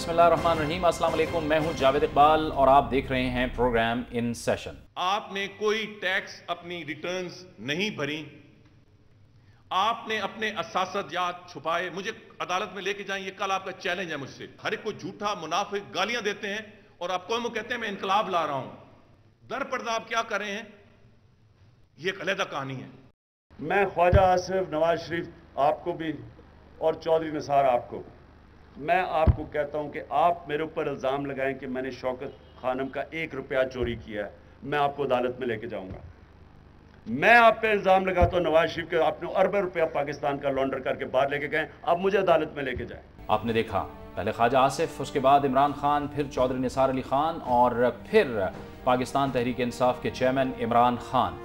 बिस्मिल्लाहिर्रहमानिर्रहीम, अस्सलाम वालेकुम। मैं हूं जावेद इकबाल और आप देख रहे हैं प्रोग्राम इन सेशन। आपने कोई टैक्स अपनी रिटर्न्स नहीं भरी, आपने अपने असासजात छुपाए, मुझे अदालत में लेके जाएं, ये कल आपका चैलेंज है मुझसे। हर एक को झूठा मुनाफिक गालियां देते हैं और आप कौम को कहते हैं मैं इनकलाब ला रहा हूं। दर पर्दा आप क्या कर रहे हैं, ये एक अलग कहानी है। मैं ख्वाजा आसिफ, नवाज शरीफ आपको भी और चौधरी निसार आपको, मैं आपको कहता हूं कि आप मेरे ऊपर इल्ज़ाम लगाएं कि मैंने शौकत खानम का 1 रुपया चोरी किया है, मैं आपको अदालत में लेके जाऊंगा। मैं आप पे इल्ज़ाम लगाता हूं नवाज शरीफ के आपने अरबों रुपया पाकिस्तान का लॉन्डर करके बाहर लेके गए, अब मुझे अदालत में लेके जाएं। आपने देखा पहले ख्वाजा आसिफ, उसके बाद इमरान खान, फिर चौधरी निसार अली खान और फिर पाकिस्तान तहरीक इंसाफ के चेयरमैन इमरान खान।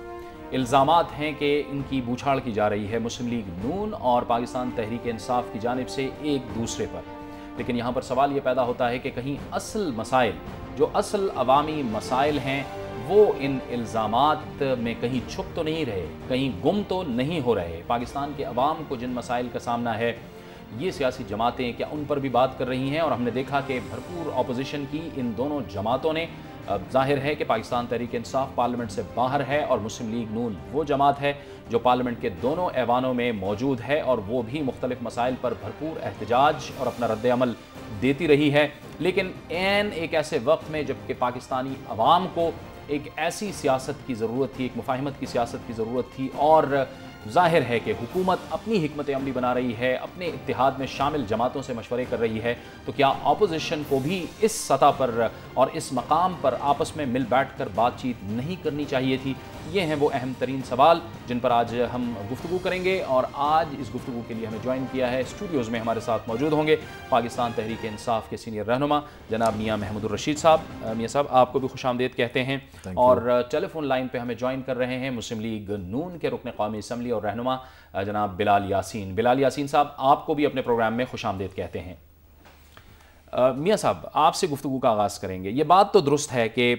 इल्ज़ामात हैं कि इनकी बूछाड़ की जा रही है मुस्लिम लीग नून और पाकिस्तान तहरीक इंसाफ की जानिब से एक दूसरे पर। लेकिन यहाँ पर सवाल ये पैदा होता है कि कहीं असल मसाइल, जो असल अवामी मसाइल हैं, वो इन इल्ज़ामात में कहीं छुप तो नहीं रहे, कहीं गुम तो नहीं हो रहे। पाकिस्तान के अवाम को जिन मसाइल का सामना है, ये सियासी जमातें क्या उन पर भी बात कर रही हैं? और हमने देखा कि भरपूर अपोजिशन की इन दोनों जमातों ने। जाहिर है कि पाकिस्तान तहरीक इंसाफ पार्लियामेंट से बाहर है और मुस्लिम लीग नून वो जमात है जो पार्लियामेंट के दोनों ऐवानों में मौजूद है और वो भी मुख्तलिफ मसाइल पर भरपूर एहतजाज और अपना रद्द अमल देती रही है। लेकिन ऐन एक ऐसे वक्त में जबकि पाकिस्तानी अवाम को एक ऐसी सियासत की ज़रूरत थी, एक मुफाहिमत की सियासत की ज़रूरत थी, और जाहिर है कि हुकूमत अपनी हिकमत अमली बना रही है, अपने इत्तेहाद में शामिल जमातों से मशवरे कर रही है, तो क्या अपोजिशन को भी इस सतह पर और इस मकाम पर आपस में मिल बैठ कर बातचीत नहीं करनी चाहिए थी? ये हैं वो अहम तरीन सवाल जिन पर आज हम गुफ्तगू करेंगे। और आज इस गुफ्तगू के लिए हमें ज्वाइन किया है, स्टूडियोज़ में हमारे साथ मौजूद होंगे पाकिस्तान तहरीक इंसाफ के सीनियर रहनुमा जनाब मियाँ महमूदुर रशीद साहब। मियाँ साहब, आपको भी खुशामदीद कहते हैं। और टेलीफोन लाइन पर हमें ज्वाइन कर रहे हैं मुस्लिम लीग नून के रुकन कौमी असम्बली और रहनुमा जनाब बिलाल यासीन। बिलाल यासीन साहब, आपको भी अपने प्रोग्राम में खुशामदीद कहते हैं। मियाँ साहब, आपसे गुफ्तगू का आगाज़ करेंगे। ये बात तो दुरुस्त है कि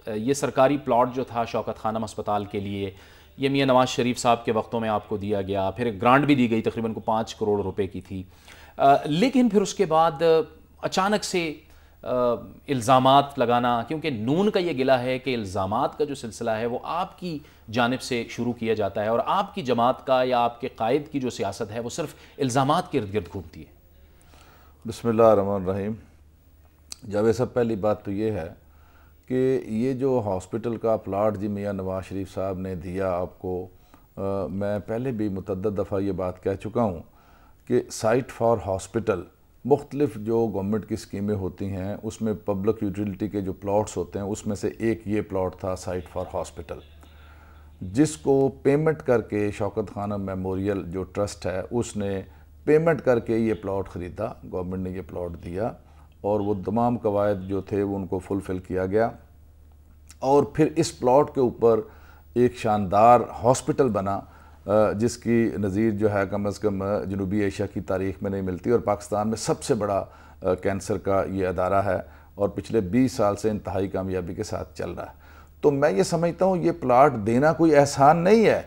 ये सरकारी प्लॉट जो था शौकत खानम अस्पताल के लिए, ये मियाँ नवाज शरीफ साहब के वक्तों में आपको दिया गया, फिर एक ग्रांट भी दी गई तकरीबन को 5 करोड़ रुपए की थी। लेकिन फिर उसके बाद अचानक से इल्ज़ामात लगाना, क्योंकि नून का ये गिला है कि इल्ज़ामात का जो सिलसिला है वो आपकी जानिब से शुरू किया जाता है और आपकी जमात का या आपके कायद की जो सियासत है वो सिर्फ इल्ज़ामात के इर्द गिर्द घूमती है। बिस्मिल्लाहिर्रहमानिर्रहीम। जावेद साहब, पहली बात तो ये है कि ये जो हॉस्पिटल का प्लाट जी मियाँ नवाज शरीफ साहब ने दिया आपको, मैं पहले भी मुतअद्दिद दफ़ा ये बात कह चुका हूँ कि साइट फॉर हॉस्पिटल मुख्तलिफ जो गवर्नमेंट की स्कीमें होती हैं उसमें पब्लिक यूटिलिटी के जो प्लॉट्स होते हैं उसमें से एक ये प्लॉट था साइट फॉर हॉस्पिटल, जिसको पेमेंट करके शौकत खानम मेमोरियल जो ट्रस्ट है उसने पेमेंट करके ये प्लॉट ख़रीदा, गवर्नमेंट ने ये प्लॉट दिया और वो तमाम कवायद जो थे वो उनको फुलफ़िल किया गया। और फिर इस प्लॉट के ऊपर एक शानदार हॉस्पिटल बना जिसकी नज़ीर जो है कम अज़ कम जनूबी एशिया की तारीख़ में नहीं मिलती और पाकिस्तान में सबसे बड़ा कैंसर का ये अदारा है और पिछले 20 साल से इंतहाई कामयाबी के साथ चल रहा है। तो मैं ये समझता हूँ ये प्लाट देना कोई एहसान नहीं है,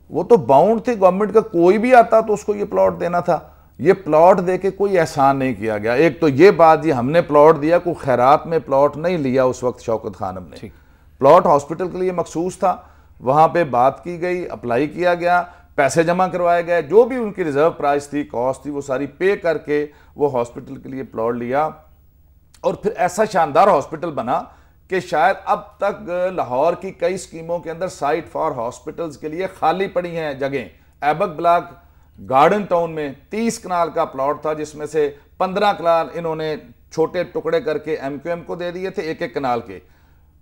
वो तो बाउंड थे गवर्नमेंट का, कोई भी आता तो उसको ये प्लॉट देना था। ये प्लॉट दे के कोई एहसान नहीं किया गया। एक तो ये बात, ये हमने प्लॉट दिया, कोई खैरात में प्लॉट नहीं लिया उस वक्त शौकत खानम ने। प्लॉट हॉस्पिटल के लिए मखसूस था, वहाँ पे बात की गई, अप्लाई किया गया, पैसे जमा करवाए गए, जो भी उनकी रिजर्व प्राइस थी, कॉस्ट थी, वो सारी पे करके वो हॉस्पिटल के लिए प्लॉट लिया और फिर ऐसा शानदार हॉस्पिटल बना कि शायद अब तक लाहौर की कई स्कीमों के अंदर साइट फॉर हॉस्पिटल्स के लिए खाली पड़ी हैं जगह। ऐबक ब्लॉक गार्डन टाउन में 30 कनाल का प्लॉट था जिसमें से 15 कनाल इन्होंने छोटे टुकड़े करके एमक्यूएम को दे दिए थे, 1-1 कनाल के।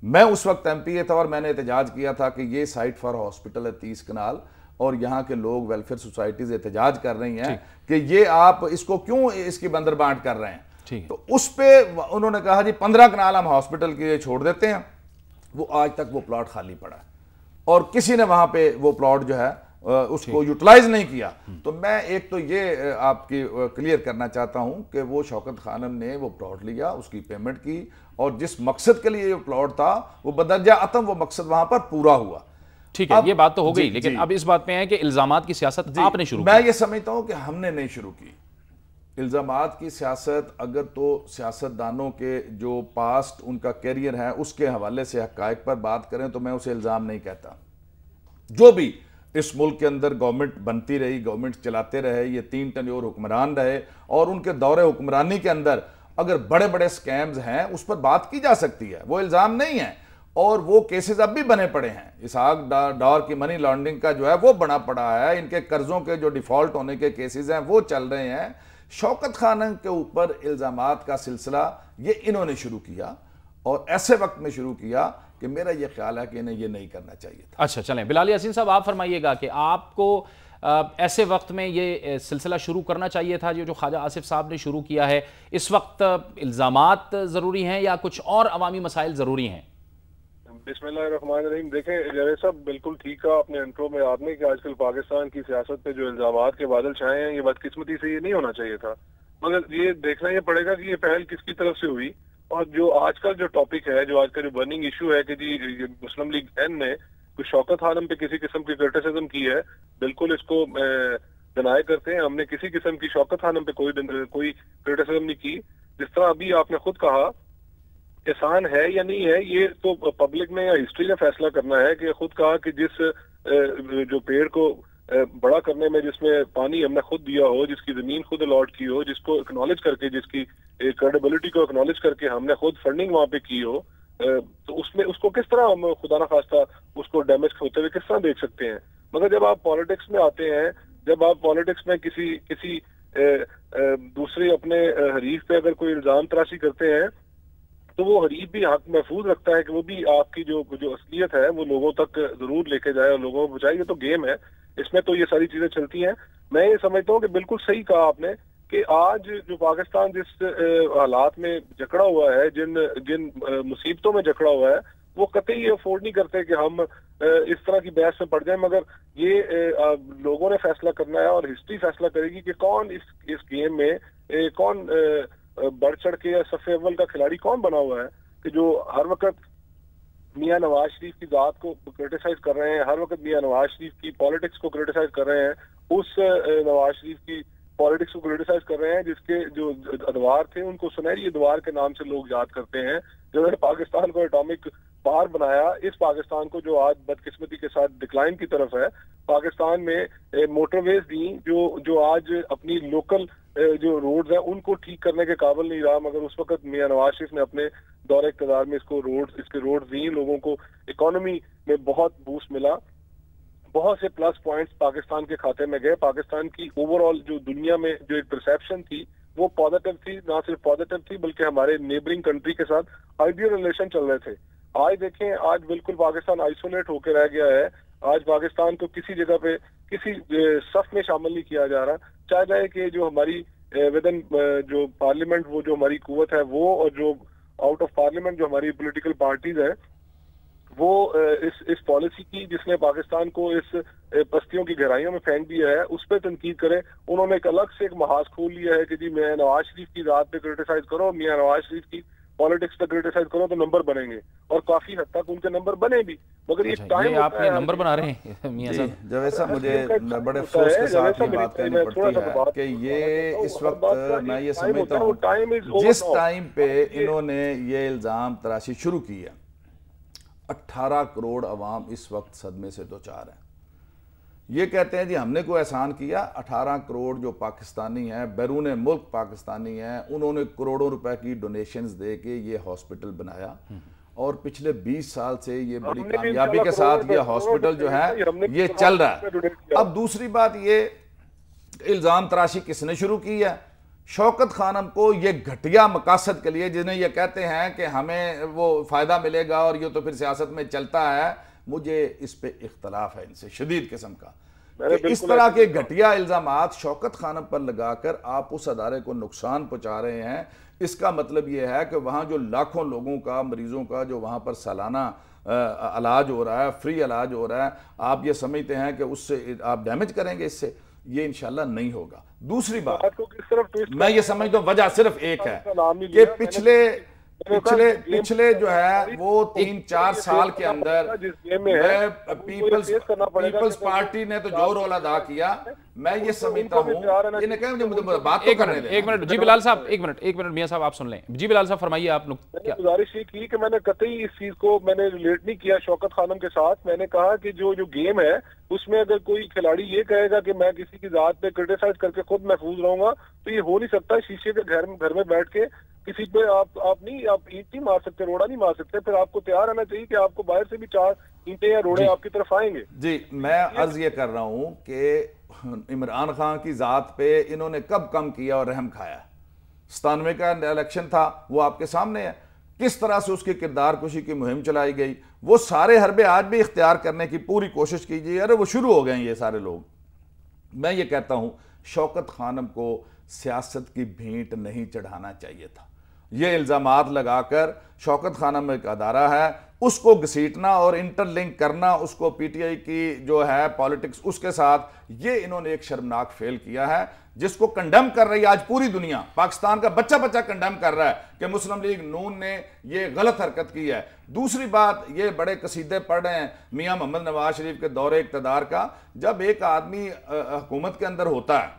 मैं उस वक्त एमपीए था और मैंने एहतजाज किया था कि ये साइट फॉर हॉस्पिटल है 30 कनाल और यहाँ के लोग वेलफेयर सोसाइटीज एहतजाज कर रही हैं कि ये आप इसको क्यों इसकी बंदर बांट कर रहे हैं। तो उस पे उन्होंने कहा जी 15 कनाल हम हॉस्पिटल के लिए छोड़ देते हैं। वो आज तक वो प्लॉट खाली पड़ा है और किसी ने वहां पे वो प्लॉट जो है उसको यूटिलाइज नहीं किया। तो मैं एक तो ये आपकी क्लियर करना चाहता हूं कि वो शौकत खानम ने वो प्लॉट लिया, उसकी पेमेंट की और जिस मकसद के लिए ये प्लॉट था वो बदरजा अतम वो मकसद वहां पर पूरा हुआ। ठीक है, ये बात तो हो गई, लेकिन अब इस बात पे है कि इल्जामात की सियासत आपने शुरू की। मैं ये समझता हूं कि हमने नहीं शुरू की, इल्ज़ामात की सियासत अगर तो सियासतदानों के जो पास्ट उनका कैरियर है उसके हवाले से हक़ाइक़ पर बात करें तो मैं उसे इल्ज़ाम नहीं कहता। जो भी इस मुल्क के अंदर गवर्नमेंट बनती रही, गवर्नमेंट चलाते रहे, ये 3 टर्न हुक्मरान रहे और उनके दौरे हुक्मरानी के अंदर अगर बड़े बड़े स्कैम्स हैं उस पर बात की जा सकती है, वो इल्ज़ाम नहीं है। और वो केसेस अब भी बने पड़े हैं। इसहाक डार की मनी लॉन्ड्रिंग का जो है वो बना पड़ा है, इनके कर्जों के जो डिफ़ॉल्ट होने के केसेस हैं वो चल रहे हैं। शौकत खान के ऊपर इल्ज़ामात का सिलसिला ये इन्होंने शुरू किया और ऐसे वक्त में शुरू किया कि मेरा ये ख्याल है कि इन्हें ये नहीं करना चाहिए था। अच्छा, चलें बिलाल यासीन साहब, आप फरमाइएगा कि आपको ऐसे वक्त में ये सिलसिला शुरू करना चाहिए था जो ख्वाजा आसिफ साहब ने शुरू किया है। इस वक्त इल्ज़ामात ज़रूरी हैं या कुछ और अवामी मसाइल ज़रूरी हैं? बिस्मिल्लाहिर्रहमानिर्रहीम। देखें जावेद साहब, बिल्कुल ठीक कहा आपने इंट्रो में आपने कि आजकल पाकिस्तान की सियासत पे जो इल्जामात के बादल छाए हैं, ये बदकिस्मती से ये नहीं होना चाहिए था। मगर ये देखना ये पड़ेगा कि ये पहल किसकी तरफ से हुई। और जो आजकल जो टॉपिक है, जो आज का जो बर्निंग इशू है कि जी मुस्लिम लीग एन ने कुछ शौकत खानम पे किसी किस्म की क्रिटिसिज्म की है, बिल्कुल इसको डिनाई करते हैं। हमने किसी किस्म की शौकत खानम पे कोई क्रिटिसिज्म नहीं की। जिस तरह अभी आपने खुद कहा एहसान है या नहीं है, ये तो पब्लिक ने या हिस्ट्री ने फैसला करना है। कि खुद कहा कि जिस जो पेड़ को बड़ा करने में जिसमें पानी हमने खुद दिया हो, जिसकी जमीन खुद अलॉट की हो, जिसको एक्नॉलेज करके, जिसकी क्रेडिबिलिटी को एक्नॉलेज करके हमने खुद फंडिंग वहां पे की हो, तो उसमें उसको किस तरह हम खुदा ना खास्ता उसको डैमेज होते हुए किस तरह देख सकते हैं। मगर जब आप पॉलिटिक्स में आते हैं, जब आप पॉलिटिक्स में किसी दूसरे अपने हरीफ पे अगर कोई इल्जाम तराशी करते हैं, तो वो हरीफ भी हक महफूज रखता है कि वो भी आपकी जो असलियत है वो लोगों तक जरूर लेके जाए और लोगों को पहुंचाए। ये तो गेम है, इसमें तो ये सारी चीजें चलती हैं। मैं ये समझता हूँ कि बिल्कुल सही कहा आपने कि आज जो पाकिस्तान जिस हालात में जकड़ा हुआ है, जिन मुसीबतों में जकड़ा हुआ है, वो कतई ये अफोर्ड नहीं करते कि हम इस तरह की बहस में पड़ जाए। मगर ये लोगों ने फैसला करना है और हिस्ट्री फैसला करेगी कि कौन इस गेम में कौन बढ़ चढ़ के या सफ़े अव्वल का खिलाड़ी कौन बना हुआ है, कि जो हर वक्त मियां नवाज शरीफ की जात को क्रिटिसाइज कर रहे हैं, हर वक्त मियां नवाज शरीफ की पॉलिटिक्स को क्रिटिसाइज कर रहे हैं, उस नवाज शरीफ की पॉलिटिक्स को क्रिटिसाइज कर रहे हैं जिसके जो अदवार थे उनको सुनहरी अदवार के नाम से लोग याद करते हैं, जिन्होंने पाकिस्तान को एटॉमिक पावर बनाया। इस पाकिस्तान को जो आज बदकिस्मती के साथ डिक्लाइन की तरफ है, पाकिस्तान में मोटरवेज दी जो आज अपनी लोकल जो रोड्स हैं उनको ठीक करने के काबिल नहीं रहा। मगर उस वक्त मियां नवाज शरीफ ने अपने दौरे इक़्तिदार में इसके रोड्स दी, लोगों को इकोनॉमी में बहुत बूस्ट मिला, बहुत से प्लस पॉइंट्स पाकिस्तान के खाते में गए। पाकिस्तान की ओवरऑल जो दुनिया में जो एक परसेप्शन थी वो पॉजिटिव थी, ना सिर्फ पॉजिटिव थी बल्कि हमारे नेबरिंग कंट्री के साथ आइडियल रिलेशन चल रहे थे। आज देखें, आज बिल्कुल पाकिस्तान आइसोलेट होकर रह गया है। आज पाकिस्तान को किसी जगह पे किसी सफ में शामिल नहीं किया जा रहा। चाहे कि जो हमारी विदन जो पार्लियामेंट वो जो हमारी कुव्वत है वो, और जो आउट ऑफ पार्लियामेंट जो हमारी पॉलिटिकल पार्टीज है वो इस पॉलिसी की जिसने पाकिस्तान को इस बस्तियों की गहराइयों में फेंक दिया है उस पर तनकीद करें। उन्होंने एक अलग से एक महाज खोल लिया है कि जी मियां नवाज शरीफ की रात पे क्रिटिसाइज करो, मियां नवाज शरीफ की पॉलिटिक्स पे क्रिटिसाइज करो तो नंबर बनेंगे, और काफी हद तक उनके नंबर बने भी। मगर ये टाइम आपने नंबर बना रहे हैं मियां साहब। जब ऐसा मुझे बड़े अफसोस के साथ ये बात कहनी पड़ती है कि ये इस वक्त मैं ये समझता हूँ जिस टाइम पे इन्होंने ये इल्ज़ाम तराशी शुरू की है, 18 करोड़ अवाम इस वक्त सदमे से दो चार हैं। ये कहते हैं जी हमने कोई एहसान किया। 18 करोड़ जो पाकिस्तानी हैं, बैरून मुल्क पाकिस्तानी हैं, उन्होंने करोड़ों रुपए की डोनेशंस दे के ये हॉस्पिटल बनाया और पिछले 20 साल से ये बड़ी कामयाबी के साथ ये हॉस्पिटल जो है ये चल रहा है। अब दूसरी बात, ये इल्ज़ाम तराशी किसने शुरू की है? शौकत खानम को ये घटिया मकासद के लिए, जिन्हें ये कहते हैं कि हमें वो फ़ायदा मिलेगा और ये तो फिर सियासत में चलता है। मुझे इस पे इख्तलाफ है इनसे शदीद किस्म का कि इस तरह के घटिया इल्ज़ामात शौकत खानम पर लगाकर आप उस अदारे को नुकसान पहुँचा रहे हैं। इसका मतलब ये है कि वहाँ जो लाखों लोगों का, मरीज़ों का जो वहाँ पर सालाना इलाज हो रहा है, फ्री इलाज हो रहा है, आप ये समझते हैं कि उससे आप डैमेज करेंगे। इससे ये इंशाल्लाह नहीं होगा। दूसरी बात, मैं ये समझता हूँ वजह सिर्फ एक है कि पिछले जो है वो 3-4 साल के अंदर पीपल्स पार्टी ने तो जो रोल अदा किया मैं ये समझता हूँ, इन्हें कहें मुझे बात तो करने दें। एक मिनट जी बिलाल साहब, एक मिनट मियां साहब आप सुन लें। जी बिलाल साहब फरमाइए आप क्या गुजारिश ये की कि मैंने कतई इस चीज को मैंने रिलेट नहीं किया शौकत खानम के साथ। मैंने कहा कि जो गेम है उसमें अगर कोई खिलाड़ी ये कहेगा कि मैं किसी की जात पे क्रिटिसाइज करके खुद महफूज रहूंगा तो ये हो नहीं सकता। शीशे के घर में बैठ के किसी पे आप ईंट नहीं मार सकते, रोड़ा नहीं मार सकते। फिर आपको तैयार रहना चाहिए कि आपको बाहर से भी 4 ईंटें या रोड़े आपकी तरफ आएंगे। जी मैं अर्ज ये कर रहा हूं कि इमरान खान की जात पे इन्होंने कब कम किया और रहम खाया? 97 का इलेक्शन था, वो आपके सामने है। किस तरह से उसकी किरदार कुशी की मुहिम चलाई गई, वो सारे हरबे आज भी इख्तियार करने की पूरी कोशिश कीजिए। अरे वो शुरू हो गए ये सारे लोग। मैं ये कहता हूं शौकत खानम को सियासत की भेंट नहीं चढ़ाना चाहिए था। ये इल्ज़ामात लगाकर शौकत खानम एक अदारा है, उसको घसीटना और इंटरलिंक करना उसको पीटीआई की जो है पॉलिटिक्स उसके साथ, ये इन्होंने एक शर्मनाक फेल किया है जिसको कंडेम कर रही है आज पूरी दुनिया। पाकिस्तान का बच्चा कंडेम कर रहा है कि मुस्लिम लीग नून ने ये गलत हरकत की है। दूसरी बात, ये बड़े कसीदे पढ़ रहे हैं मियां मोहम्मद नवाज शरीफ के दौरे इक़्तिदार का। जब एक आदमी हुकूमत के अंदर होता है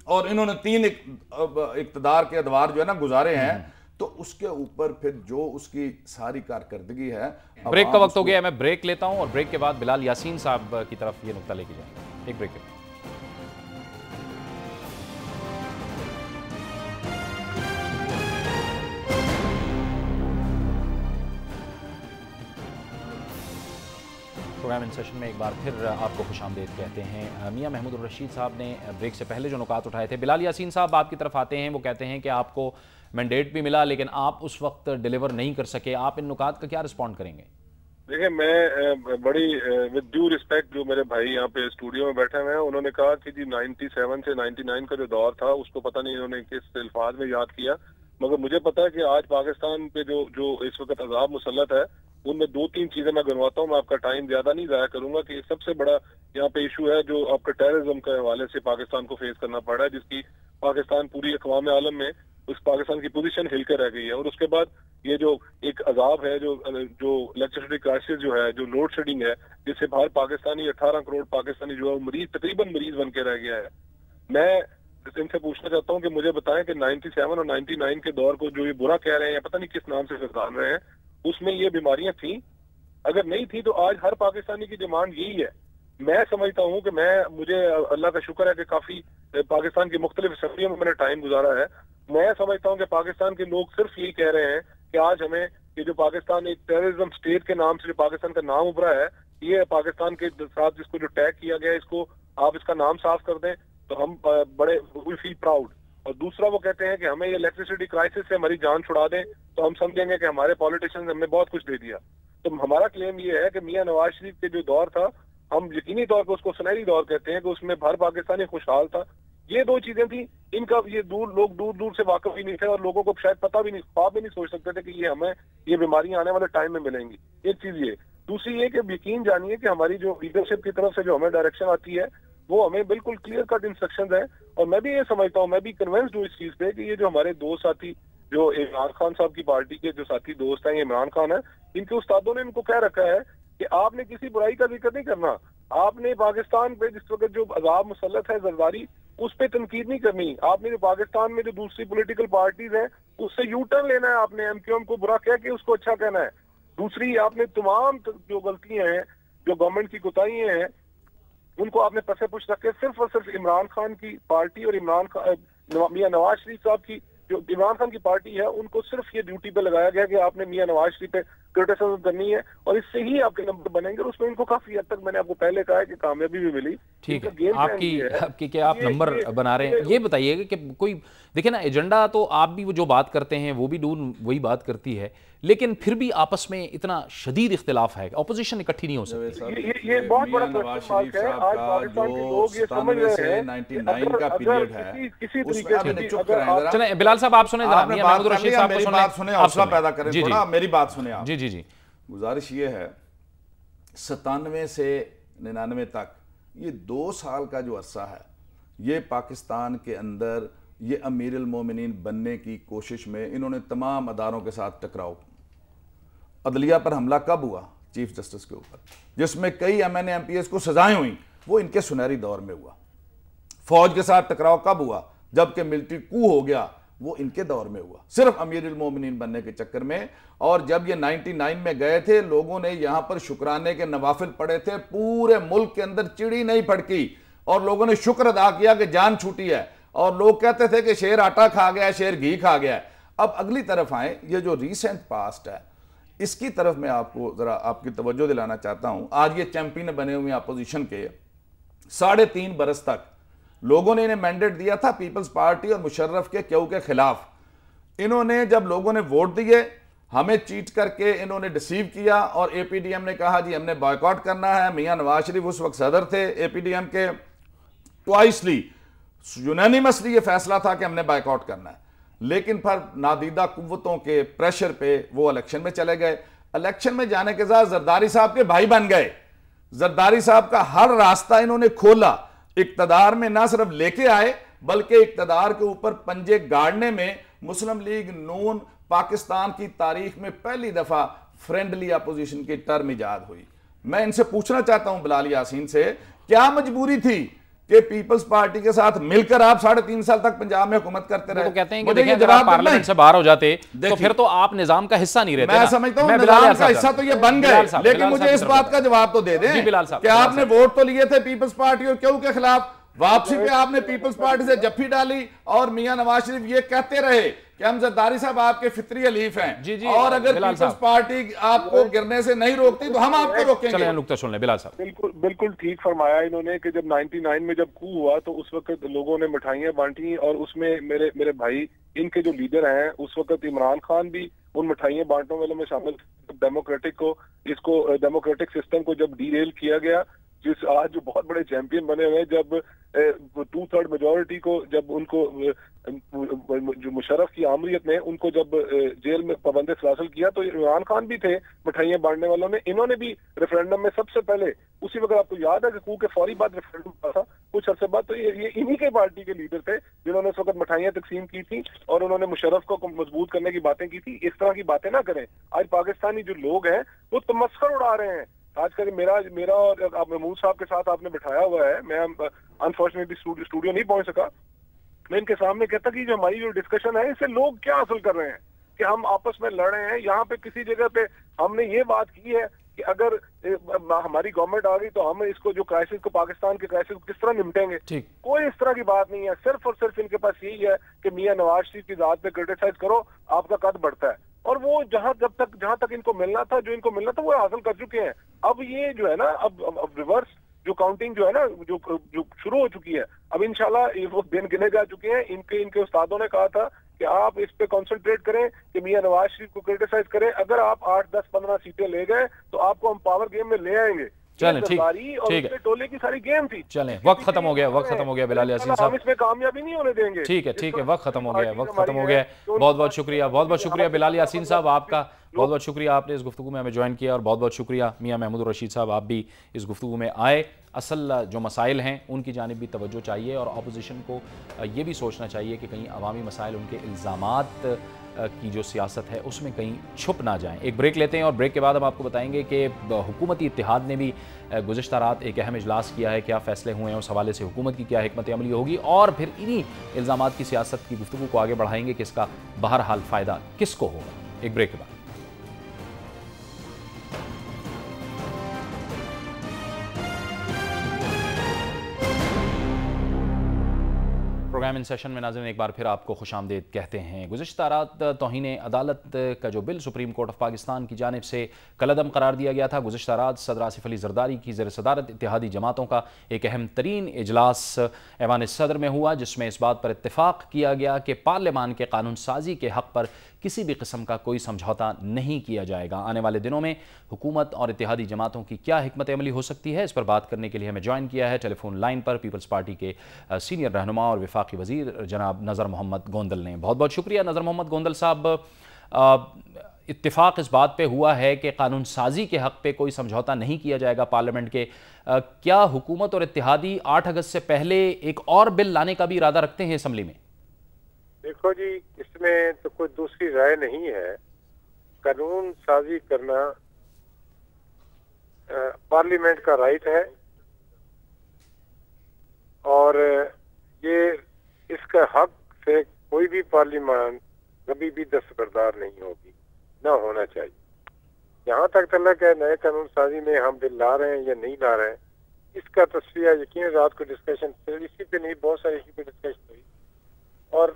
और इन्होंने 3 इक़्तिदार के अदवार जो है ना गुजारे हैं, तो उसके ऊपर फिर जो उसकी सारी कारकर्दगी है। ब्रेक का वक्त हो गया, मैं ब्रेक लेता हूं और ब्रेक के बाद बिलाल यासीन साहब की तरफ ये नुक्ता लेके जाएंगे। एक ब्रेक के बाद प्रोग्राम इन सेशन में एक बार फिर आपको खुशामदीद कहते हैं। मियां महमूद रशीद साहब ने ब्रेक से पहले जो नुकात उठाए थे, बिलाल यासीन साहब आपकी तरफ आते हैं। वो कहते हैं कि आपको मैंडेट भी मिला लेकिन आप उस वक्त डिलीवर नहीं कर सके। आप इन नुकात का क्या रिस्पॉन्ड करेंगे? देखिए, मैं बड़ी विद ड्यू रिस्पेक्ट जो मेरे भाई यहाँ पे स्टूडियो में बैठे हुए हैं, उन्होंने कहा कि जी 97 से 99 का जो दौर था उसको पता नहीं इन्होंने किस अल्फाज में याद किया, मगर मुझे पता है कि आज पाकिस्तान पे जो इस वक्त अजाब मुसल्लत है उनमें 2-3 चीजें मैं गिनवाता हूँ। मैं आपका टाइम ज्यादा नहीं जाया करूंगा कि सबसे बड़ा यहाँ पे इशू है जो आपका टेररिज्म के हवाले से पाकिस्तान को फेस करना पड़ रहा है, जिसकी पाकिस्तान पूरी अक़वाम आलम में उस पाकिस्तान की पोजीशन हिल कर रह गई है। और उसके बाद ये जो एक अजाब है जो इलेक्ट्रिसिटी क्राइसिस जो है, जो लोड शेडिंग है, जिससे बाहर पाकिस्तानी 18 करोड़ पाकिस्तानी जो है मरीज तकरीबन मरीज बन के रह गया है। मैं इनसे पूछना चाहता हूँ कि मुझे बताएं कि 97 और 99 के दौर को जो ये बुरा कह रहे हैं या पता नहीं किस नाम से जान रहे हैं, उसमें ये बीमारियां थी? अगर नहीं थी तो आज हर पाकिस्तानी की डिमांड यही है। मैं समझता हूँ कि मुझे अल्लाह का शुक्र है कि काफी पाकिस्तान की मुख्तलिफ असम्बलियों में मैंने टाइम गुजारा है। मैं समझता हूँ कि पाकिस्तान के लोग सिर्फ यही कह रहे हैं कि आज हमें ये जो पाकिस्तान एक टेररिज्म स्टेट के नाम से जो पाकिस्तान का नाम उभरा है, ये पाकिस्तान के साथ जिसको जो टैग किया गया है, इसको आप इसका नाम साफ कर दें तो हम बड़े विल फील प्राउड। और दूसरा वो कहते हैं कि हमें ये इलेक्ट्रिसिटी क्राइसिस से हमारी जान छुड़ा दें तो हम समझेंगे कि हमारे पॉलिटिशियंस हमने बहुत कुछ दे दिया। तो हमारा क्लेम ये है कि मियां नवाज शरीफ के जो दौर था, हम यकीनी तौर पर उसको सुनहरी दौर कहते हैं कि उसमें हर पाकिस्तानी खुशहाल था। ये 2 चीजें थी, इनका ये लोग दूर दूर से वाकिफ ही नहीं थे और लोगों को शायद पता भी नहीं, ख्वाब भी नहीं सोच सकते थे कि ये हमें ये बीमारियां आने वाले टाइम में मिलेंगी। एक चीज ये। दूसरी ये कि यकीन जानिए कि हमारी जो लीडरशिप की तरफ से जो हमें डायरेक्शन आती है वो हमें बिल्कुल क्लियर कट इंस्ट्रक्शंस है। और मैं भी ये समझता हूँ, मैं भी कन्विंस्ड हूँ इस चीज पे कि ये जो हमारे 2 साथी जो इमरान खान साहब की पार्टी के जो साथी दोस्त हैं, ये इमरान खान है, इनके उस्तादों ने इनको कह रखा है कि आपने किसी बुराई का जिक्र नहीं करना, आपने पाकिस्तान पे जिस वक्त जो अजाब मुसल्लत है जरदारी, उस पर तनकीद नहीं करनी। आपने जो पाकिस्तान में जो दूसरी पॉलिटिकल पार्टीज हैं उससे यू टर्न लेना है, आपने एमक्यूएम को बुरा कह के उसको अच्छा कहना है। दूसरी, आपने तमाम जो गलतियां हैं, जो गवर्नमेंट की कोताहियां हैं, उनको आपने पसे पुछ रख के सिर्फ और सिर्फ इमरान खान की पार्टी और मियां नवाज शरीफ साहब की जो इमरान खान की पार्टी है, उनको सिर्फ ये ड्यूटी पे लगाया गया कि आपने मियां नवाज शरीफ पे क्रिटिसिज्म करनी है और इससे ही आपके नंबर बनेंगे। और उसमें इनको काफी हद तक मैंने आपको पहले कहा है कि कामयाबी भी मिली। ठीक है, आपकी क्या आप नंबर बना रहे हैं, ये बताइएगा कि कोई देखिए ना, एजेंडा तो आप भी वो जो बात करते हैं वो भी नून वही बात करती है, लेकिन फिर भी आपस में इतना शदीद इख्तिलाफ है, ऑपोजिशन इकट्ठी नहीं हो सकती। ये बहुत बड़ा क्वेश्चन है। आज पाकिस्तान के लोग ये समझ रहे हैं 99 का पीरियड है, किसी तरीके से चलें बिलाल साहब आप सुने, महमूद रशीद साहब को बात सुने, हौसला पैदा करें थोड़ा, मेरी बात सुने आप। जी गुजारिश ये है, 97 से 99 तक ये 2 साल का जो अरसा है, ये पाकिस्तान के अंदर ये अमीरुल मोमिनीन बनने की कोशिश में इन्होंने तमाम अदारों के साथ टकराव। अदलिया पर हमला कब हुआ? चीफ जस्टिस के ऊपर, जिसमें कई MNA MPs को सजाएं हुई, वो इनके सुनहरी दौर में हुआ। फौज के साथ टकराव कब हुआ? जबकि मिलिट्री कू हो गया, वो इनके दौर में हुआ, सिर्फ अमीरुल मोमिनीन बनने के चक्कर में। और जब ये 99 में गए थे, लोगों ने यहां पर शुक्राने के नवाफिल पढ़े थे, पूरे मुल्क के अंदर चिड़ी नहीं फड़की और लोगों ने शुक्र अदा किया कि जान छूटी है। और लोग कहते थे कि शेर आटा खा गया, शेर घी खा गया। अब अगली तरफ आए, ये जो रिसेंट पास्ट है इसकी तरफ मैं आपको जरा आपकी तवज्जो दिलाना चाहता हूं। आज ये चैंपियन बने हुए अपोजिशन के 3.5 बरस तक लोगों ने इन्हें मैंडेट दिया था पीपल्स पार्टी और मुशर्रफ के क्यों के खिलाफ। इन्होंने जब लोगों ने वोट दिए, हमें चीट करके इन्होंने डिसीव किया और एपीडीएम ने कहा जी हमने बॉयकॉट करना है। मियां नवाज शरीफ उस वक्त सदर थे एपीडीएम के, ट्वाइसली यूनानिमसली ये फैसला था कि हमने बॉयकॉट करना है। लेकिन फिर नादीदा कुव्वतों के प्रेशर पे वो इलेक्शन में चले गए। इलेक्शन में जाने के साथ जरदारी साहब के भाई बन गए। जरदारी साहब का हर रास्ता इन्होंने खोला, इक्तदार में ना सिर्फ लेके आए बल्कि इक्तदार के ऊपर पंजे गाड़ने में मुस्लिम लीग नून पाकिस्तान की तारीख में पहली दफा फ्रेंडली अपोजिशन की टर्म इजाद हुई। मैं इनसे पूछना चाहता हूं बिलाल यासीन से, क्या मजबूरी थी कि पीपल्स पार्टी के साथ मिलकर आप 3.5 साल तक पंजाब में हुकूमत करते रहे? तो कहते हैं कि देखिए जब आप पार्लियामेंट से बाहर हो जाते तो फिर तो आप निजाम का हिस्सा नहीं रहते। मैं समझता हूं निजाम का हिस्सा तो ये बन गए, लेकिन मुझे इस बात का जवाब तो दे दें कि आपने वोट तो लिए थे पीपल्स पार्टी और क्यों के खिलाफ, वापसी पे आपने पीपल्स पार्टी से जफ्फी डाली और मियां नवाज शरीफ ये कहते रहे कि हम जरदारी साहब आपके फितरी अलीफ हैं। जी जी, और अगर पीपल्स पार्टी आपको गिरने से नहीं रोकती तो हम आपको रोकेंगे। चलिए नुक्ता सुन ले बिलाल साहब। बिल्कुल बिल्कुल ठीक फरमाया इन्होंने कि जब 99 में जब कू हुआ तो उस वक्त लोगों ने मिठाइयां बांटी और उसमें मेरे भाई इनके जो लीडर हैं उस वक्त इमरान खान भी उन मिठाइयां बांटने वालों में शामिल। डेमोक्रेटिक सिस्टम को जब डीरेल किया गया, जिस आज जो बहुत बड़े चैंपियन बने हुए, जब 2/3 मेजोरिटी को जब उनको जो मुशर्रफ की आमरीत ने उनको जब जेल में पाबंद हासिल किया तो इमरान खान भी थे मिठाइयां बांटने वालों में। इन्होंने भी रेफरेंडम में सबसे पहले उसी वक्त, आपको याद है कि कू के फौरी बाद रेफरेंडम हुआ था कुछ अर्से बाद, तो ये इन्हीं के पार्टी के लीडर थे जिन्होंने उस वक्त मिठाइयां तकसीम की थी और उन्होंने मुशर्रफ को मजबूत करने की बातें की थी। इस तरह की बातें ना करें। आज पाकिस्तानी जो लोग हैं वो तमस्खर उड़ा रहे हैं। आजकल मेरा और महमूद साहब के साथ आपने बिठाया हुआ है, मैं अनफॉर्चुनेटली स्टूडियो नहीं पहुंच सका। मैं इनके सामने कहता कि जो हमारी जो डिस्कशन है इससे लोग क्या हासिल कर रहे हैं कि हम आपस में लड़ रहे हैं। यहाँ पे किसी जगह पे हमने ये बात की है कि अगर हमारी गवर्नमेंट आ गई तो हम इसको जो क्राइसिस को, पाकिस्तान के क्राइसिस को किस तरह निपटेंगे। कोई इस तरह की बात नहीं है। सिर्फ और सिर्फ इनके पास यही है कि मियां नवाज शरीफ की जात पे क्रिटिसाइज करो, आपका कद बढ़ता है। और वो जहां तक इनको मिलना था, जो इनको मिलना था वो हासिल कर चुके हैं। अब ये जो है ना, अब रिवर्स जो काउंटिंग जो है ना, जो शुरू हो चुकी है, अब इंशाल्लाह वो दिन गिने जा चुके हैं। इनके उस्तादों ने कहा था कि आप इस पे कंसंट्रेट करें कि मियां नवाज शरीफ को क्रिटिसाइज करें। अगर आप 8, 10, 15 सीटें ले गए तो आपको हम पावर गेम में ले आएंगे। चलें, ठीक है, टोले की सारी गेम थी। चलें, वक्त खत्म हो गया बिलाल यासीन साहब, हम इसमें कामयाबी नहीं होने देंगे। ठीक है, वक्त खत्म हो गया बहुत बहुत शुक्रिया बिलाल यासीन साहब आपका, बहुत बहुत शुक्रिया आपने इस गुफ्तगू में हमें ज्वाइन किया और बहुत बहुत शुक्रिया मियां महमूद रशीद साहब, आप भी इस गुफ्तगू में आए। असल जो मसाइल हैं उनकी जानिब भी तवज्जो चाहिए और अपोजिशन को ये भी सोचना चाहिए कि कहीं अवामी मसाइल, उनके इल्ज़ामात की जो सियासत है उसमें कहीं छुप ना जाएं। एक ब्रेक लेते हैं और ब्रेक के बाद हम आपको बताएंगे कि हुकूमती इत्तेहाद ने भी गुज़िश्ता रात एक अहम इजलास किया है, क्या फ़ैसले हुए हैं, उस हवाले से हुकूमत की क्या हिकमत अमली होगी और फिर इन्हीं इल्ज़ामात की सियासत की गुफ्तगू को आगे बढ़ाएंगे कि इसका बहरहाल फ़ायदा किसको होगा। एक ब्रेक के बाद प्रोग्राम इन सेशन में नाज़रीन एक बार फिर आपको खुशामदीद कहते हैं। गुज़िश्ता रात तौहीन अदालत का जो bill supreme court of Pakistan की जानिब से कलअदम करार दिया गया था, गुज़िश्ता रात सदर आसिफ अली ज़रदारी की ज़ेर सदारत इत्तेहादी जमातों का एक अहम तरीन इजलास ऐवान सदर में हुआ, जिसमें इस बात पर इत्तेफाक किया गया कि पार्लियामान के कानून साजी के हक़ पर किसी भी किस्म का कोई समझौता नहीं किया जाएगा। आने वाले दिनों में हुकूमत और इत्तेहादी जमातों की क्या हिकमत अमली हो सकती है, इस पर बात करने के लिए हमें ज्वाइन किया है टेलीफोन लाइन पर पीपल्स पार्टी के सीनियर रहनुमा और वफाकी वज़ीर जनाब नज़र मोहम्मद गोंदल ने। बहुत बहुत शुक्रिया नज़र मोहम्मद गोंदल साहब। इत्तेफाक इस बात पे हुआ है कि कानून साजी के हक़ पे कोई समझौता नहीं किया जाएगा पार्लियामेंट के। क्या हुकूमत और इत्तेहादी 8 अगस्त से पहले एक और बिल लाने का भी इरादा रखते हैं असम्बली में? देखो जी, इसमें तो कोई दूसरी राय नहीं है। कानून साजी करना पार्लियामेंट का राइट है और हक से कोई भी पार्लियामान कभी भी दस्तबरदार नहीं होगी, ना होना चाहिए। यहाँ तक तलक है नए कानून साजी में हम बिल ला रहे हैं या नहीं ला रहे हैं, इसका तस्वीर यकीन रात को डिस्कशन इसी पे नहीं, बहुत सारे इसी पे डिस्कशन हुई और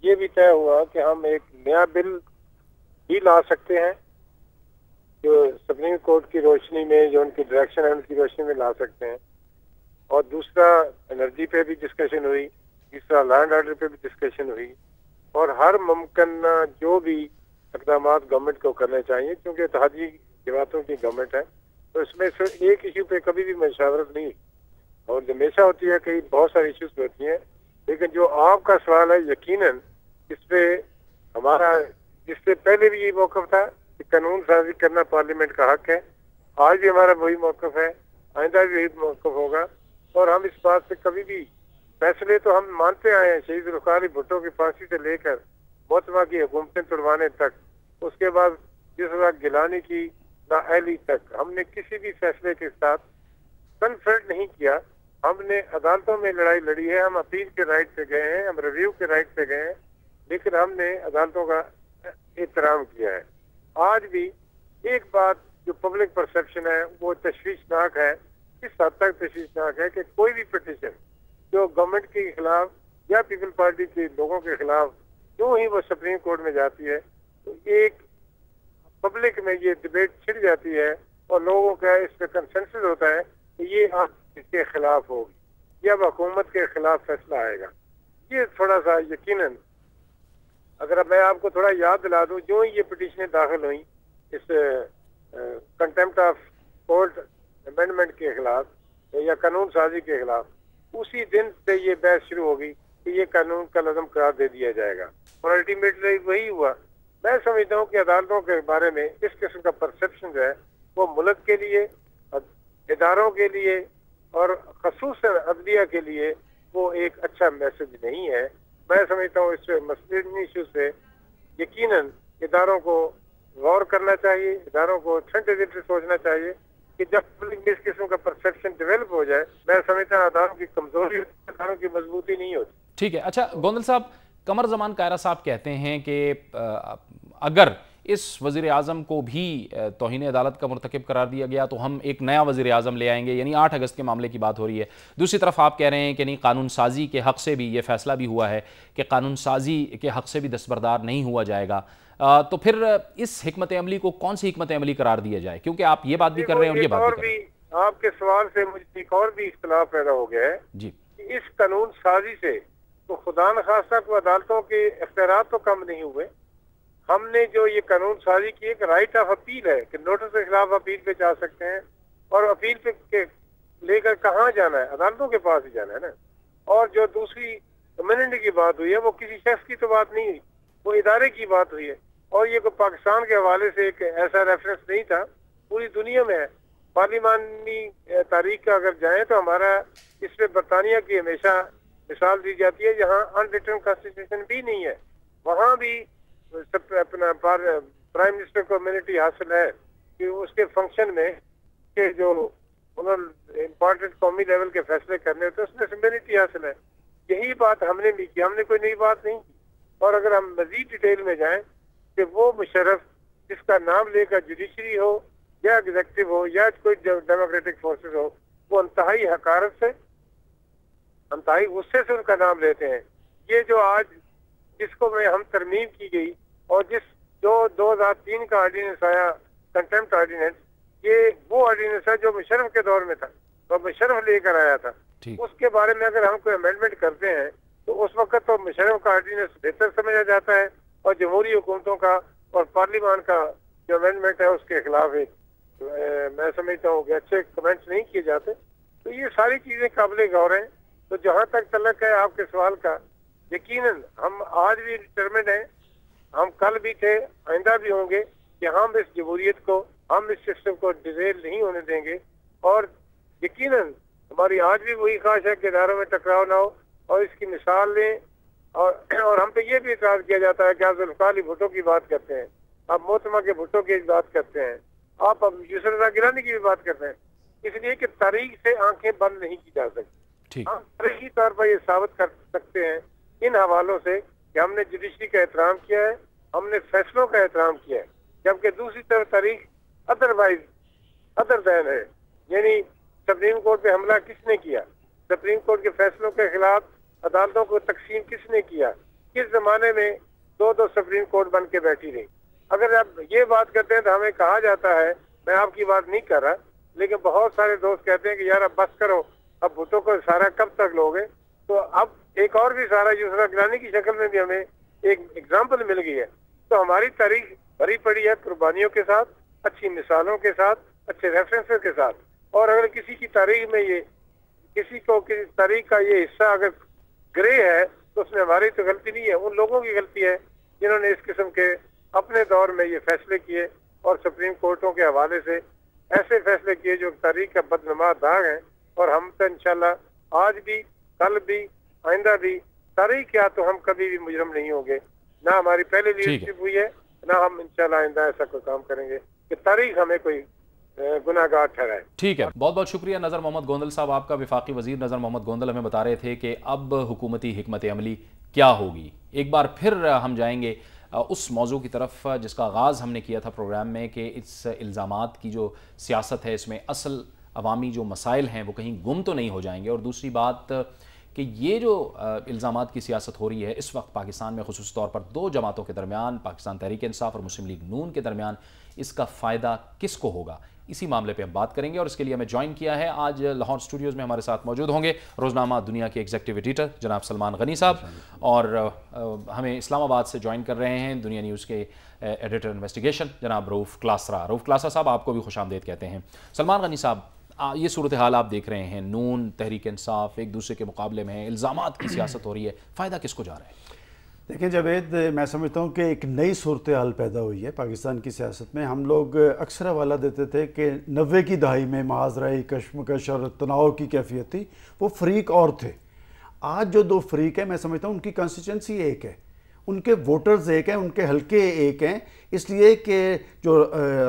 ये भी तय हुआ कि हम एक नया बिल भी ला सकते हैं जो सुप्रीम कोर्ट की रोशनी में, जो उनकी डायरेक्शन है उनकी रोशनी में ला सकते हैं। और दूसरा एनर्जी पे भी डिस्कशन हुई, तीसरा लैंड ऑर्डर पे भी डिस्कशन हुई और हर मुमकिन जो भी इकदाम गवर्नमेंट को करने चाहिए, क्योंकि इत्तेहादी जमातों की गवर्नमेंट है तो इसमें सिर्फ एक इशू पे कभी भी मशावरत नहीं और हमेशा होती है, कई बहुत सारी इशूज होती हैं। लेकिन जो आपका सवाल है यकीनन इस पे हमारा इससे पहले भी ये मौक़िफ़ था कि कानून साजी करना पार्लियामेंट का हक है, आज भी हमारा वही मौक़िफ़ है, आइंदा भी वही मौक़िफ़ होगा और हम इस बात से कभी भी फैसले तो हम मानते आए हैं, शहीद ज़ुल्फ़िकार अली भुट्टो की फांसी से लेकर मोतबा की हुकूमतें तुड़वाने तक, उसके बाद जिस वक्त गिलानी की नाअहली तक, हमने किसी भी फैसले के साथ कन्फ्रंट नहीं किया। हमने अदालतों में लड़ाई लड़ी है, हम अपील के राइट पे गए हैं, हम रिव्यू के राइट पे गए हैं, लेकिन हमने अदालतों का एहतराम किया है। आज भी एक बात जो पब्लिक परसेप्शन है वो तशवीशनाक है, इस हद तक तशवीशनाक है कि कोई भी पिटीशन जो गवर्नमेंट के खिलाफ या पीपल पार्टी के लोगों के खिलाफ जो ही वो सुप्रीम कोर्ट में जाती है तो एक पब्लिक में ये डिबेट छिड़ जाती है और लोगों का इस पर कंसेंसस होता है कि ये आप इसके खिलाफ होगी या हुकूमत के खिलाफ फैसला आएगा। ये थोड़ा सा यकीनन अगर मैं आपको थोड़ा याद दिला दूं, जो ही ये पिटीशनें दाखिल हुई इस कंटेम्प्ट ऑफ कोर्ट अमेंडमेंट के खिलाफ या कानून साजी के खिलाफ, उसी दिन से ये बहस शुरू होगी कि ये कानून का लज़म करार दे दिया जाएगा और अल्टीमेटली वही हुआ। मैं समझता हूँ कि अदालतों के बारे में इस किस्म का परसेप्शन जो है वो मुल्क के लिए, इदारों के लिए और खसूसन अदलिया के लिए वो एक अच्छा मैसेज नहीं है। मैं समझता हूँ इस मसले इशू से यकीनन इदारों को गौर करना चाहिए, इदारों को सेंसिटिव सोचना चाहिए कि जब पब्लिक में इस किस्म का परसेप्शन डेवलप हो जाए, मैं समझता हूँ अदालतों की कमजोरी, अदालतों की मजबूती नहीं होती। ठीक है। अच्छा गोंदल साहब, कमर जमान कायरा साहब कहते हैं कि अगर इस वज़ीर आज़म को भी तौहीन अदालत का मुर्तकिब करार दिया गया तो हम एक नया वज़ीर आज़म ले आएंगे, यानी 8 अगस्त के मामले की बात हो रही है। दूसरी तरफ आप कह रहे हैं कि नहीं, कानून साजी के हक़ से भी ये फैसला भी हुआ है कि कानून साजी के हक़ से भी दस्तबरदार नहीं हुआ जाएगा। तो फिर इस हिकमत अमली को कौन सी हिकमत अमली करार दिया जाए, क्योंकि आप ये बात भी कर रहे हैं और ये बात भी कर रहे हैं। आपके सवाल से मुझे एक और भी इख्तिलाफ पैदा हो गया है जी कि इस कानून साजी से तो खुदा न खास्ता को अदालतों के इख्तियार तो कम नहीं हुए। हमने जो ये कानून साजी की एक राइट ऑफ अपील है कि नोटिस के खिलाफ अपील पे जा सकते हैं और अपील पे लेकर कहाँ जाना है, अदालतों के पास ही जाना है ना। और जो दूसरी इम्यूनिटी की बात हुई है वो किसी शख्स की तो बात नहीं हुई, वो इदारे की बात हुई है और ये कोई पाकिस्तान के हवाले से एक ऐसा रेफरेंस नहीं था, पूरी दुनिया में है। पार्लिमानी तारीख का अगर जाए तो हमारा इसमें बरतानिया की हमेशा मिसाल दी जाती है, जहाँ अनरिटर्न कॉन्स्टिट्यूशन भी नहीं है, वहाँ भी अपना प्राइम मिनिस्टर को इम्यूनिटी हासिल है कि उसके फंक्शन में के जो उन्होंने इम्पोर्टेंट कौमी लेवल के फैसले करने होते हैं उसमें इम्यूनिटी हासिल है। यही बात हमने भी की, हमने कोई नई बात नहीं की। और अगर हम मजीद डिटेल में जाएं कि वो मुशर्रफ जिसका नाम लेकर जुडिशरी हो या एग्जेक्टिव हो या कोई डेमोक्रेटिक फोर्सेस हो, वो इंतहाई हकारत से, इंतहाई गुस्से से उनका नाम लेते हैं। ये जो आज जिसको में हम तरमीम की गई और जिस जो 2003 का ऑर्डिनेंस आया कंटेम्प्ट ऑर्डिनेंस, ये वो ऑर्डिनेंस है जो मुशर्रफ के दौर में था, तो मुशर्रफ लेकर आया था। उसके बारे में अगर हम कोई अमेंडमेंट करते हैं तो उस वक्त तो मुशर्रफ का ऑर्डिनेंस बेहतर समझा जाता है और जमहूरी हुकूमतों का और पार्लियामान का जो अमेंडमेंट है उसके खिलाफ एक मैं समझता हूँ कि अच्छे कमेंट्स नहीं किए जाते। तो ये सारी चीजें काबिल गौर हैं। तो जहाँ तक तल्लक है आपके सवाल का, यकीनन हम आज भी डिटरमिन्ड हैं, हम कल भी थे, आइंदा भी होंगे कि हम इस जमहूरियत को, हम इस सिस्टम को डिज़ेल नहीं होने देंगे। और यकीनन हमारी आज भी वही ख्वाहिश है कि इदारों में टकराव ना हो और इसकी मिसाल लें। और हम पे ये भी इतराज किया जाता है कि आप ज़ुल्फ़िकार अली भुट्टो की बात करते हैं, आप मोहतरमा के भुट्टो की बात करते हैं, आप अब यूसुफ रज़ा गिलानी की भी बात करते हैं, इसलिए कि तारीख से आंखें बंद नहीं की जा सकती। हम तारीखी तौर पर ये साबित कर सकते हैं इन हवालों से कि हमने जुडिशरी का एहतराम किया है, हमने फैसलों का एहतराम किया है, जबकि दूसरी तरफ तारीख अदरवाइज अदर दैन है। यानी सुप्रीम कोर्ट पे हमला किसने किया, सुप्रीम कोर्ट के फैसलों के खिलाफ अदालतों को तकसीम किसने किया, किस जमाने में दो दो सुप्रीम कोर्ट बन के बैठी रही। अगर आप ये बात करते हैं तो हमें कहा जाता है, मैं आपकी बात नहीं कर रहा, लेकिन बहुत सारे दोस्त कहते हैं कि यार अब बस करो, अब भुट्टो को सारा कब तक लोगे। तो अब एक और भी सारा यूसुफ गिलानी की शक्ल में भी हमें एक एग्जाम्पल मिल गई है। तो हमारी तारीख भरी पड़ी है कुर्बानियों के साथ, अच्छी मिसालों के साथ, अच्छे रेफरेंसेस के साथ। और अगर किसी की तारीख में ये किसी तारीख का ये हिस्सा अगर ग्रे है तो उसमें हमारी तो गलती नहीं है, उन लोगों की गलती है जिन्होंने इस किस्म के अपने दौर में ये फैसले किए और सुप्रीम कोर्टों के हवाले से ऐसे फैसले किए जो तारीख का बदनुमा दाग है। और हम तो इंशाल्लाह आज भी, कल भी, आइंदा भी तारीख क्या तो हम कभी भी मुजरम नहीं होंगे। ना हमारी पहले लीडरशिप हुई है, ना हम इंशाल्लाह आइंदा ऐसा कोई काम करेंगे कि तारीख हमें कोई गुनाहगार ठहराए। ठीक है, बहुत बहुत शुक्रिया नज़र मोहम्मद गोंदल साहब आपका। वफाकी वजीर नज़र मोहम्मद गोंदल हमें बता रहे थे कि अब हुकूमती हिकमत अमली क्या होगी। एक बार फिर हम जाएंगे उस मौजू की तरफ जिसका आगाज़ हमने किया था प्रोग्राम में कि इस इल्ज़ामात की जो सियासत है इसमें असल अवामी जो मसाइल हैं वो कहीं गुम तो नहीं हो जाएंगे। और दूसरी बात कि ये जो इल्ज़ामात की सियासत हो रही है इस वक्त पाकिस्तान में ख़ुसूस तौर पर दो जमातों के दरमियान, पाकिस्तान तहरीक इंसाफ और मुस्लिम लीग नून के दरमियान, इसका फ़ायदा किसको होगा, इसी मामले पे हम बात करेंगे। और इसके लिए हमें ज्वाइन किया है आज लाहौर स्टूडियोज़ में हमारे साथ मौजूद होंगे रोज़नामा दुनिया के एग्जीक्यूटिव एडिटर जनाब सलमान गनी साहब, और हमें इस्लामाबाद से ज्वाइन कर रहे हैं दुनिया न्यूज़ के एडिटर इन्वेस्टिगेशन जनाब रऊफ़ क्लासरा। रऊफ़ क्लासरा साहब आपको भी खुशामदीद कहते हैं। सलमान गनी साहब, ये सूरत हाल आप देख रहे हैं, नून तहरीक इंसाफ एक दूसरे के मुकाबले में है, इल्ज़ामात की सियासत हो रही है, फ़ायदा किसको जा रहा है? देखें जावेद, मैं समझता हूँ कि एक नई सूरत हाल पैदा हुई है पाकिस्तान की सियासत में। हम लोग अक्सर हवाला देते थे कि 90 की दहाई में माजराई कशमकश और तनाव की कैफियत थी, वो फ्रीक और थे। आज जो दो फ्रीक है, मैं समझता हूँ उनकी कंस्टिट्यूंसी एक है, उनके वोटर्स एक हैं, उनके हल्के एक हैं, इसलिए कि जो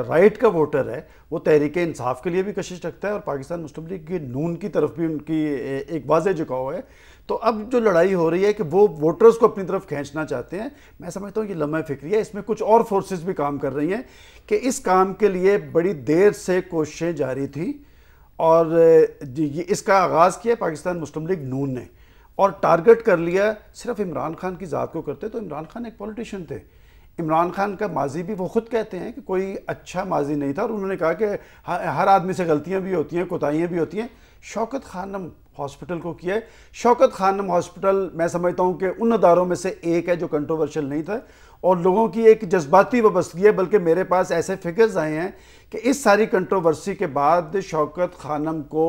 राइट का वोटर है वो तहरीक इंसाफ के लिए भी कशिश रखता है और पाकिस्तान मुस्लिम लीग की नून की तरफ भी उनकी एक वाज़ेह झुकाव है। तो अब जो लड़ाई हो रही है कि वो वोटर्स को अपनी तरफ खींचना चाहते हैं, मैं समझता हूँ ये लम्हा फिक्री है। इसमें कुछ और फोर्सेस भी काम कर रही हैं कि इस काम के लिए बड़ी देर से कोशिशें जारी थी और इसका आगाज़ किया पाकिस्तान मुस्लिम लीग नून ने और टारगेट कर लिया सिर्फ इमरान खान की ज़ात को करते। तो इमरान खान एक पॉलिटिशियन थे, इमरान खान का माजी भी वो खुद कहते हैं कि कोई अच्छा माजी नहीं था और उन्होंने कहा कि हर आदमी से गलतियां भी होती हैं, कोताहियां भी होती हैं। शौकत खानम हॉस्पिटल को किया है। शौकत खानम हॉस्पिटल मैं समझता हूं कि उन अदारों में से एक है जो कंट्रोवर्शियल नहीं था और लोगों की एक जज्बाती वाबस्तगी है। बल्कि मेरे पास ऐसे फिगर्स आए हैं कि इस सारी कंट्रोवर्सी के बाद शौकत खानम को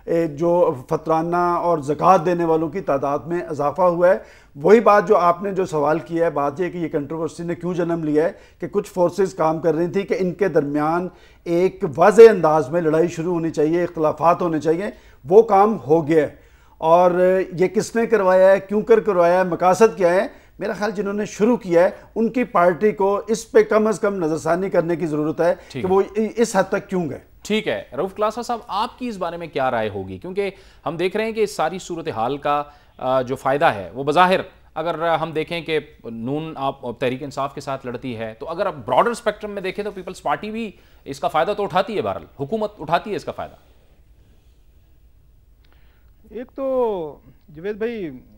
जो फतराना और ज़कात देने वालों की तादाद में इजाफा हुआ है। वही बात जो आपने जो सवाल किया है, बात यह कि ये कंट्रोवर्सी ने क्यों जन्म लिया है कि कुछ फोर्सेस काम कर रही थी कि इनके दरमियान एक वाज़े अंदाज में लड़ाई शुरू होनी चाहिए, इख्तलाफात होने चाहिए, वो काम हो गया है। और ये किसने करवाया है, क्यों कर करवाया है, मकासद क्या है, मेरा ख्याल जिन्होंने शुरू किया है उनकी पार्टी को इस पे कम से कम नजरसानी करने की जरूरत है कि वो इस हद तक क्यों गए। ठीक है, रऊफ़ क्लासरा साहब आपकी इस बारे में क्या राय होगी, क्योंकि हम देख रहे हैं कि इस सारी सूरत हाल का जो फ़ायदा है वो बज़ाहिर अगर हम देखें कि नून आप तहरीक इंसाफ के साथ लड़ती है, तो अगर आप ब्रॉडर स्पेक्ट्रम में देखें तो पीपल्स पार्टी भी इसका फ़ायदा तो उठाती है, बहरहाल हुकूमत उठाती है इसका फ़ायदा। एक तो जवेद भाई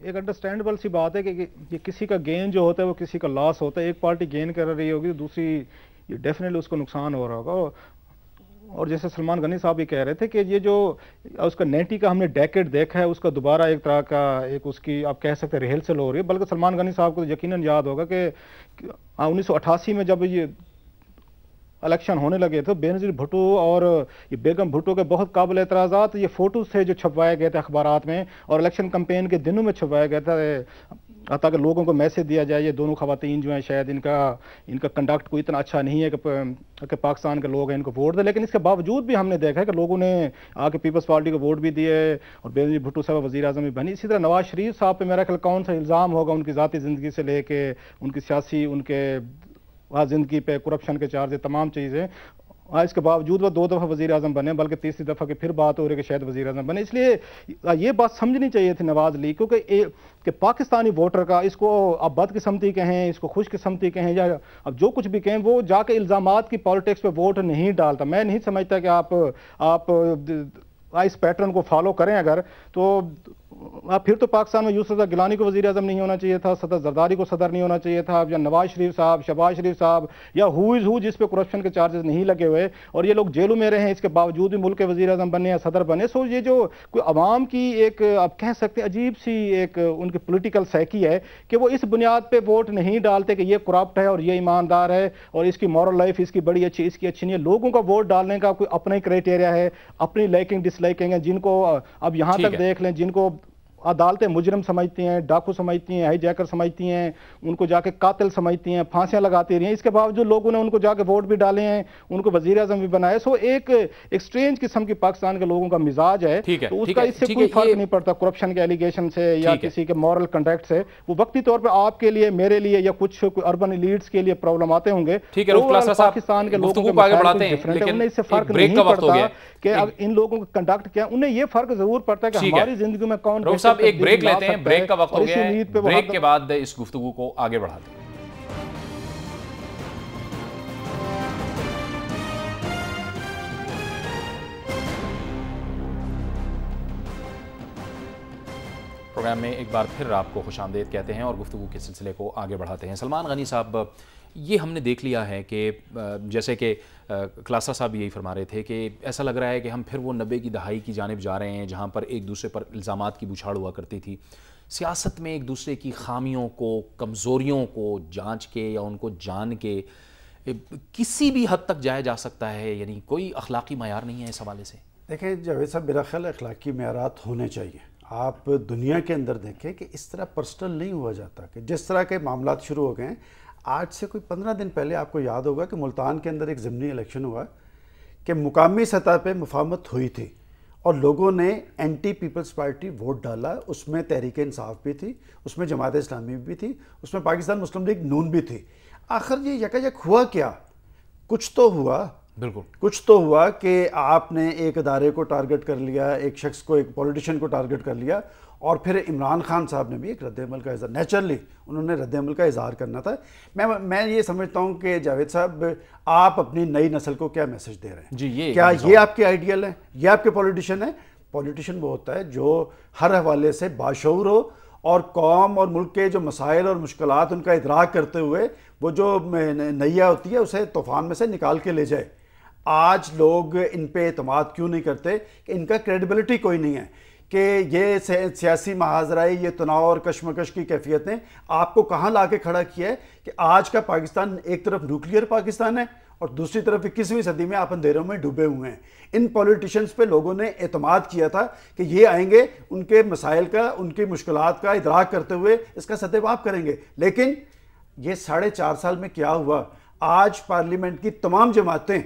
एक अंडरस्टैंडेबल सी बात है कि किसी का गेन जो होता है वो किसी का लॉस होता है। एक पार्टी गेन कर रही होगी तो दूसरी डेफिनेटली उसको नुकसान हो रहा होगा। और जैसे सलमान गनी साहब भी कह रहे थे कि ये जो उसका 90 का हमने डेकेड देखा है, उसका दोबारा एक तरह का एक उसकी आप कह सकते हैं रिहर्सल हो रही है। बल्कि सलमान गनी साहब को तो यकीनन याद होगा कि 1988 में जब ये इलेक्शन होने लगे थे, बेनज़ीर भुट्टो और ये बेगम भुट्टो के बहुत काबिल एतराज़ात ये फ़ोटोज़ थे जो छपवाए गए थे अखबारात में और इलेक्शन कैंपेन के दिनों में छपवाया गया था ताकि लोगों को मैसेज दिया जाए ये दोनों ख़वातीन जो हैं शायद इनका कंडक्ट कोई इतना अच्छा नहीं है कि पाकिस्तान के लोग हैं इनको वोट दें। लेकिन इसके बावजूद भी हमने देखा है कि लोगों ने आके पीपल्स पार्टी को वोट भी दिए और बेनज़ीर भुट्टो साहब वज़ीर आज़म भी बनी। इसी तरह नवाज शरीफ साहब पे मेरा ख्याल कौन सा इल्ज़ाम होगा उनकी ज़ाती ज़िंदगी से लेके उनकी सियासी उनके ज़िंदगी पे करप्शन के चार्ज तमाम चीज़ें इसके बावजूद वो 2 दफ़ा वज़ीर आज़म बने, बल्कि तीसरी दफ़ा की फिर बात हो रही है कि शायद वज़ीर आज़म बने। इसलिए ये बात समझनी चाहिए थी नवाज लीग को कि पाकिस्तानी वोटर का, इसको अब बदकिस्मती कहें, इसको खुशकिस्मती कहें, या अब जो कुछ भी कहें, वो जाके इल्ज़ामात की पॉलिटिक्स पे वोट नहीं डालता। मैं नहीं समझता कि आप इस पैटर्न को फॉलो करें अगर, तो फिर तो पाकिस्तान में यूसुफ गिलानी को वज़ीर आज़म नहीं होना चाहिए था, सदर जरदारी को सदर नहीं होना चाहिए था, या नवाज शरीफ साहब, शहबाज शरीफ साहब, या हु इज़ हु जिस पे करप्शन के चार्जेस नहीं लगे हुए और ये लोग जेलों में रहे, इसके बावजूद भी मुल्क के वज़ीर आज़म बने या सदर बने। सो ये जो कोई अवाम की एक, आप कह सकते हैं, अजीब सी एक उनकी पोलिटिकल साइकी है कि वो इस बुनियाद पर वोट नहीं डालते कि ये करप्ट है और ये ईमानदार है और इसकी मॉरल लाइफ इसकी बड़ी अच्छी, इसकी अच्छी नहीं है। लोगों का वोट डालने का कोई अपना ही क्राइटेरिया है, अपनी लाइकिंग डिसलाइकिंग है, जिनको अब यहाँ तक देख लें, जिनको अदालतें मुजरम समझती हैं, डाकू समझती हैं, हाईजैकर समझती हैं, उनको जाके कातिल समझती हैं, फांसियां लगाती रही हैं, इसके बावजूद लोगों ने उनको जाके वोट भी डाले हैं, उनको वजीर आजम भी बनाए। सो एक स्ट्रेंज किस्म की पाकिस्तान के लोगों का मिजाज है, तो उसका इससे कोई फर्क नहीं पड़ता करप्शन के एलिगेशन से या किसी के मॉरल कंडक्ट से। वो वक्ती तौर पर आपके लिए, मेरे लिए या कुछ अर्बन एलीट्स के लिए प्रॉब्लम आते होंगे, पाकिस्तान के लोगों को डिफरेंट है, उन्हें इससे फर्क नहीं पड़ता कि अब इन लोगों का कंडक्ट क्या, उन्हें ये फर्क जरूर पड़ता है कि हमारी जिंदगी में कौन। एक ब्रेक लेते हैं, ब्रेक का वक्त हो गया है, ब्रेक के बाद इस गुफ्तगू को आगे बढ़ाते हैं। प्रोग्राम में एक बार फिर आपको खुशामदीद कहते हैं और गुफ्तगू के सिलसिले को आगे बढ़ाते हैं। सलमान गनी साहब, ये हमने देख लिया है कि जैसे कि क्लासा साहब यही फरमा रहे थे कि ऐसा लग रहा है कि हम फिर वो 90 की दहाई की जानिब जा रहे हैं जहाँ पर एक दूसरे पर इल्ज़ामात की बौछार हुआ करती थी। सियासत में एक दूसरे की खामियों को, कमज़ोरियों को जांच के या उनको जान के किसी भी हद तक जाया जा सकता है, यानी कोई अखलाकी मयार नहीं है इस हवाले से। देखें जावेद साहब, मेरा ख्याल अखलाकी मयारात होने चाहिए। आप दुनिया के अंदर देखें कि इस तरह पर्सनल नहीं हुआ जाता, कि जिस तरह के मामला शुरू हो गए हैं। आज से कोई 15 दिन पहले आपको याद होगा कि मुल्तान के अंदर एक ज़िमनी इलेक्शन हुआ कि मुकामी सतह पे मुफाहमत हुई थी और लोगों ने एंटी पीपल्स पार्टी वोट डाला। उसमें तहरीक इंसाफ भी थी, उसमें जमात इस्लामी भी थी, उसमें पाकिस्तान मुस्लिम लीग नून भी थी। आखिर ये यकायक हुआ क्या? कुछ तो हुआ, बिल्कुल कुछ तो हुआ कि आपने एक अदारे को टारगेट कर लिया, एक शख्स को, एक पॉलिटिशियन को टारगेट कर लिया, और फिर इमरान खान साहब ने भी एक रद्द-ए-अमल का इज़हार, नेचुरली उन्होंने रद्द-ए-अमल का इज़हार करना था। मैं ये समझता हूँ कि जावेद साहब, आप अपनी नई नस्ल को क्या मैसेज दे रहे हैं जी? क्या ये आपके आइडियल हैं, ये आपके पॉलिटिशियन हैं? पॉलिटिशियन वो होता है जो हर हवाले से बाशऊर हो और कौम और मुल्क के जो मसाइल और मुश्किलात उनका इदराक करते हुए वो जो नैया होती है उसे तूफान में से निकाल के ले जाए। आज लोग इन पे एतमाद क्यों नहीं करते कि इनका क्रेडिबिलिटी कोई नहीं है, कि ये सियासी महाजराई, ये तनाव और कशमकश की कैफियतें आपको कहाँ ला के खड़ा किया है कि आज का पाकिस्तान एक तरफ न्यूक्लियर पाकिस्तान है और दूसरी तरफ 21वीं सदी में आप अंधेरों में डूबे हुए हैं। इन पॉलिटिशियंस पे लोगों ने एतमाद किया था कि ये आएंगे, उनके मसाइल का, उनकी मुश्किलात का इदराक करते हुए इसका सद्देबाब करेंगे। लेकिन ये 4.5 साल में क्या हुआ? आज पार्लियामेंट की तमाम जमातें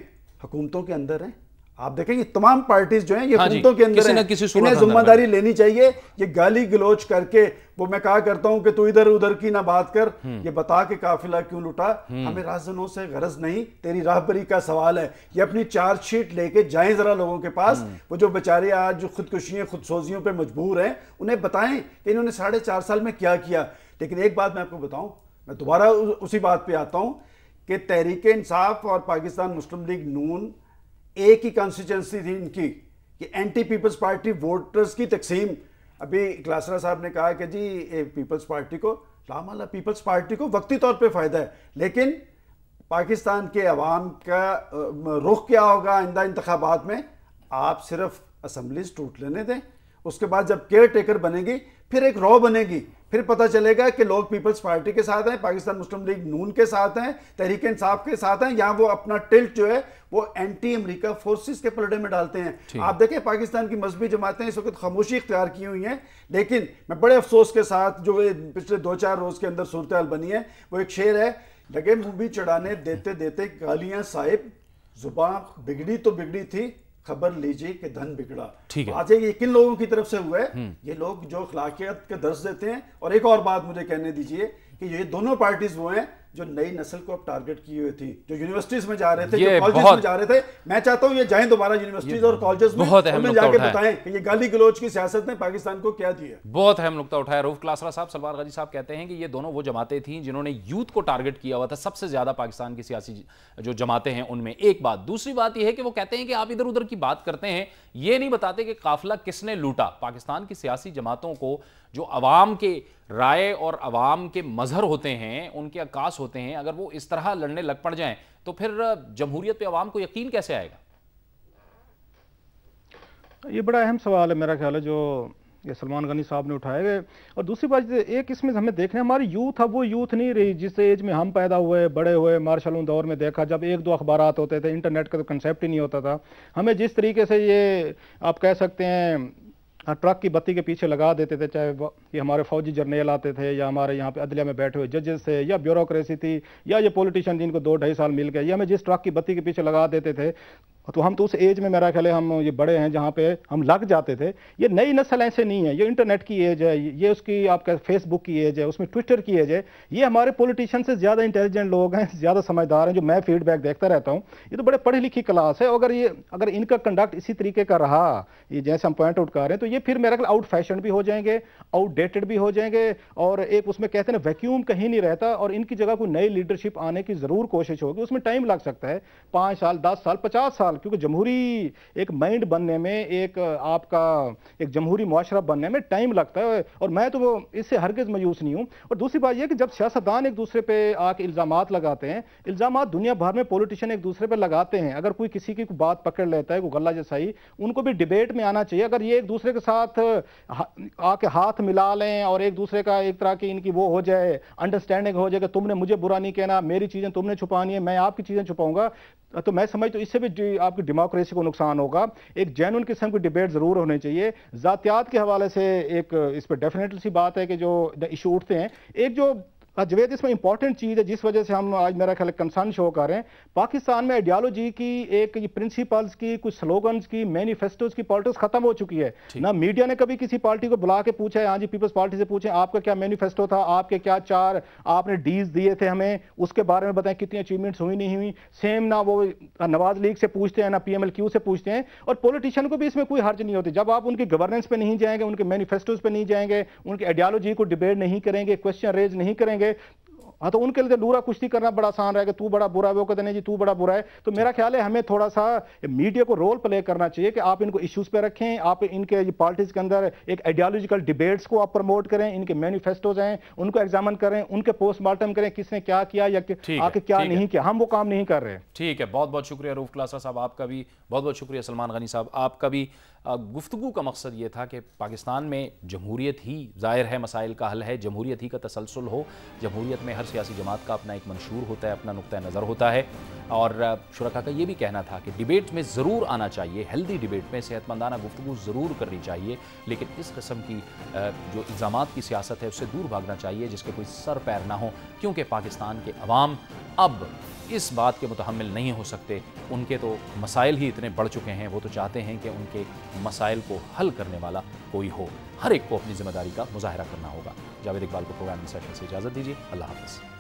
हुकूमतों के अंदर हैं। आप देखेंगे तमाम पार्टीज जो हैं ये हुकूमतों के अंदर हैं। इन्हें जिम्मेदारी लेनी चाहिए। ये गाली गलोच करके, वो मैं कहा करता हूं कि तू इधर उधर की ना बात कर, ये बता के काफिला क्यों लुटा, हमें राजनों से गरज नहीं, तेरी राहबरी का सवाल है। ये अपनी चार्जशीट लेके जाएं जरा लोगों के पास, वो जो बेचारे आज जो खुदकुशियों खुदसोजियों पे मजबूर हैं, उन्हें बताएं कि इन्होंने 4.5 साल में क्या किया। लेकिन एक बात मैं आपको बताऊं, मैं दोबारा उसी बात पे आता हूं कि तहरीक इंसाफ और पाकिस्तान मुस्लिम लीग नून एक ही कॉन्स्टिट्यूंसी थी इनकी, कि एंटी पीपल्स पार्टी वोटर्स की तकसीम। अभी क्लासरा साहब ने कहा कि जी पीपल्स पार्टी को, लामाला पीपल्स पार्टी को वक्ती तौर पे फ़ायदा है, लेकिन पाकिस्तान के अवाम का रुख क्या होगा आइंदा इंतखाबात में? आप सिर्फ असम्बलीज टूट लेने दें, उसके बाद जब केयर टेकर बनेगी फिर एक रॉ बनेगी, फिर पता चलेगा कि लोग पीपल्स पार्टी के साथ हैं, पाकिस्तान मुस्लिम लीग नून के साथ हैं, तहरीक इंसाफ के साथ हैं, या वो अपना टिल्ट जो है वो एंटी अमेरिका फोर्सेस के पलड़े में डालते हैं। आप देखें पाकिस्तान की मजहबी जमातें इस वक्त खामोशी इख्तियार की हुई हैं, लेकिन मैं बड़े अफसोस के साथ जो पिछले 2-4 रोज के अंदर सूरत हाल बनी है, वो एक शेर है, लगे मूवी चढ़ाने देते देते गालियां साहिब, जुबान बिगड़ी तो बिगड़ी थी, खबर लीजिए कि धन बिगड़ा। ठीक है, आज ये किन लोगों की तरफ से हुआ है? ये लोग जो अखलाकियत के दर्स देते हैं। और एक और बात मुझे कहने दीजिए, कि ये दोनों पार्टीज वो हैं जो नई नस्ल को अब टारगेट की हुई थी, जो यूनिवर्सिटीज में जा रहे थे, जो कॉलेजेस में जा रहे थे। मैं चाहता हूं ये जाएं दोबारा यूनिवर्सिटीज और कॉलेजेस में, उनमें जाके बताएं कि ये गाली गलौज की सियासत ने पाकिस्तान को क्या दिया। बहुत अहम नुकता उठाया रऊफ क्लासरा साहब। सलमान गाजी साहब कहते हैं कि ये दोनों वो जमातें थी जिन्होंने यूथ को टारगेट किया हुआ था सबसे ज्यादा पाकिस्तान की सियासी जो जमातें हैं उनमें। एक बात, दूसरी बात यह है कि वो कहते हैं कि आप इधर उधर की बात करते हैं, ये नहीं बताते कि काफिला किसने लूटा। पाकिस्तान की सियासी जमातों को जो अवाम के राय और अवाम के मजहर होते हैं, उनके अक्कास होते हैं, अगर वो इस तरह लड़ने लग पड़ जाएं तो फिर जमहूरियत पे अवाम को यकीन कैसे आएगा? ये बड़ा अहम सवाल है मेरा ख्याल है जो ये सलमान गनी साहब ने उठाए गए। और दूसरी बात एक इसमें हमें देखना, हमारी यूथ अब वो यूथ नहीं रही जिस एज में हम पैदा हुए बड़े हुए। मार्शल दौर में देखा जब एक दो अखबारात होते थे, इंटरनेट का तो कंसेप्ट ही नहीं होता था। हमें जिस तरीके से ये आप कह सकते हैं ट्रक की बत्ती के पीछे लगा देते थे, चाहे ये हमारे फौजी जर्नल आते थे या हमारे यहाँ पे अदलिया में बैठे हुए जजेस थे या ब्यूरोक्रेसी थी या ये पॉलिटिशियन जिनको 2-2.5 साल मिल गए, ये हमें जिस ट्रक की बत्ती के पीछे लगा देते थे तो हम तो उस एज में मेरा ख्याल है हम ये बड़े हैं जहाँ पे हम लग जाते थे। ये नई नस्ल ऐसे नहीं है, ये इंटरनेट की एज है, ये उसकी आपका फेसबुक की एज है, उसमें ट्विटर की एज है। ये हमारे पॉलिटिशियन से ज़्यादा इंटेलिजेंट लोग हैं, ज़्यादा समझदार हैं, जो मैं फीडबैक देखता रहता हूँ। ये तो बड़े पढ़ी लिखी क्लास है। अगर इनका कंडक्ट इसी तरीके का रहा, ये जैसे हम पॉइंट आउट कर रहे हैं, तो ये फिर मेरा ख्याल आउट फैशन भी हो जाएंगे, आउटडेटेड भी हो जाएंगे और एक उसमें कहते हैं वैक्यूम कहीं नहीं रहता और इनकी जगह कोई नई लीडरशिप आने की ज़रूर कोशिश होगी। उसमें टाइम लग सकता है, 5 साल 10 साल 50 साल, क्योंकि जमहूरी एक माइंड बनने में, एक आपका एक जमहूरी मुआशरा बनने में टाइम लगता है और मैं तो वो इससे हरगिज़ मायूस नहीं हूं। और दूसरी बात यह कि जब सियासतदान एक दूसरे पे आके इल्जामात लगाते हैं, इल्जामात दुनिया भर में पॉलिटिशियन एक दूसरे पे लगाते हैं, अगर कोई किसी की बात पकड़ लेता है, कोई गल्ला जैसाई, उनको भी डिबेट में आना चाहिए। अगर ये एक दूसरे के साथ आके हाथ मिला लें और एक दूसरे का एक तरह की इनकी वो हो जाए, अंडरस्टैंडिंग हो जाए कि तुमने मुझे बुरा नहीं कहना, मेरी चीजें तुमने छुपानी है, मैं आपकी चीजें छुपाऊंगा, तो मैं समझता हूं इससे भी आपकी डेमोक्रेसी को नुकसान होगा। एक जेन्युइन किस्म की डिबेट जरूर होनी चाहिए। जातियात के हवाले से एक इस पर डेफिनेटली सी बात है कि जो इशू उठते हैं, एक जो जवेद इसमें इंपॉर्टेंट चीज़ है जिस वजह से हम आज मेरा ख्याल कंसर्न शो कर रहे हैं, पाकिस्तान में आइडियोलॉजी की एक प्रिंसिपल्स की, कुछ स्लोगन्स की, मैनिफेस्टोज की पॉलिटिक्स खत्म हो चुकी है। ना मीडिया ने कभी किसी पार्टी को बुला के पूछा है, हाँ जी पीपल्स पार्टी से पूछे आपका क्या मैनिफेस्टो था, आपके क्या 4 आपने डीज दिए थे हमें, उसके बारे में बताएं कितनी अचीवमेंट्स हुई नहीं हुई। सेम ना वो नवाज लीग से पूछते हैं ना PMLQ से पूछते हैं। और पॉलिटिशियन को भी इसमें कोई हर्ज नहीं होती जब आप उनकी गवर्नेंस पे नहीं जाएंगे, उनके मैनिफेस्टोज पे नहीं जाएंगे, उनकी आइडियोलॉजी को डिबेट नहीं करेंगे, क्वेश्चन रेज नहीं करेंगे, हाँ तो उनके लिए लूरा कुश्ती करना बड़ा आसान रहेगा, तू बड़ा बुरा है, वो कहते नहीं जी तू बड़ा बुरा है। तो मेरा ख्याल है हमें थोड़ा सा मीडिया को रोल प्ले करना चाहिए कि आप इनको इश्यूज पे रखें, आप इनके पॉलिटिक्स के अंदर एक आइडियोलॉजिकल डिबेट्स को आप प्रमोट करें, इनके मैनिफेस्टोज हैं उनको एग्जामिन करें, उनके पोस्टमार्टम करें, किसने क्या किया या आके क्या नहीं किया, हम वो काम नहीं कर रहे। ठीक है, बहुत बहुत शुक्रिया रऊफ क्लासरा साहब, आपका भी बहुत बहुत शुक्रिया सलमान गनी साहब, आपका भी। गुफ्तगू का मकसद ये था कि पाकिस्तान में जमहूरियत ही ज़ाहिर है मसाइल का हल है, जमहूरियत ही का तसलसल हो। जमहूरियत में हर सियासी जमात का अपना एक मंशूर होता है, अपना नुक्ता नज़र होता है। और शुरका का ये भी कहना था कि डिबेट में ज़रूर आना चाहिए, हेल्दी डिबेट में सेहतमंदाना गुफ्तगू ज़रूर करनी चाहिए, लेकिन इस किस्म की जो इल्ज़ामात की सियासत है उससे दूर भागना चाहिए जिसके कोई सर पैर ना हो, क्योंकि पाकिस्तान के अवाम अब इस बात के मुतहम्मिल नहीं हो सकते। उनके तो मसाइल ही इतने बढ़ चुके हैं, वो तो चाहते हैं कि उनके मसाइल को हल करने वाला कोई हो। हर एक को अपनी जिम्मेदारी का मुजाहरा करना होगा। जावेद इकबाल को प्रोग्राम सेशन से इजाज़त दीजिए। अल्लाह हाफ़िज़।